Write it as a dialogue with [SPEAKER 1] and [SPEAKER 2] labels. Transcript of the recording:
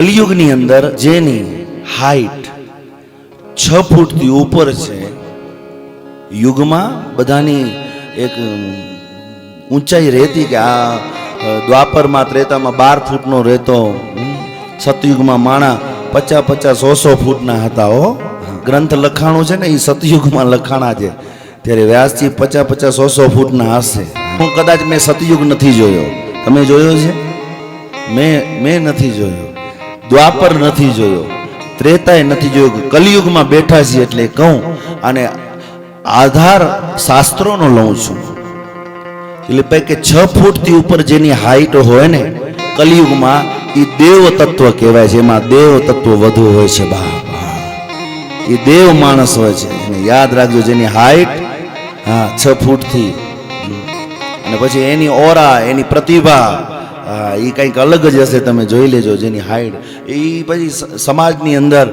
[SPEAKER 1] કલિયુગની અંદર જેની હાઈટ 6 ફૂટથી ઉપર છે, યુગમાં બધાની એક ઊંચાઈ રહેતી કે આ દ્વાપરમાં ત્રેતામાં 12 ફૂટનો રહેતો, સતયુગમાં માણા 50-50, 100-100 ફૂટના હતા. હો, ગ્રંથ લખાણું છે ને એ સતયુગમાં લખાણા છે, ત્યારે વ્યાસજી 50-50, 100-100 ફૂટના હશે. હું કદાચ મેં સતયુગ નથી જોયો, તમે જોયો છે? મેં નથી જોયો, દ્વાપર નથી જોયો, ત્રેતાય નથી જોયો, કલિયુગમાં બેઠા છીએ એટલે કહું. અને આધાર શાસ્ત્રોનો લઉં છું. એટલે પૈકી 6 ફૂટથી ઉપર જેની હાઈટ હોય ને કલિયુગમાં, એ દેવ તત્વ કહેવાય છે. એમાં દેવ તત્વ વધુ હોય છે. એ દેવ માણસ હોય છે. અને યાદ રાખજો, જેની હાઈટ 6 ફૂટથી, અને પછી એની ઓરા, એની પ્રતિભા, એ કંઈક અલગ જ હશે. તમે જોઈ લેજો જેની હાઈટ. એ પછી સમાજની અંદર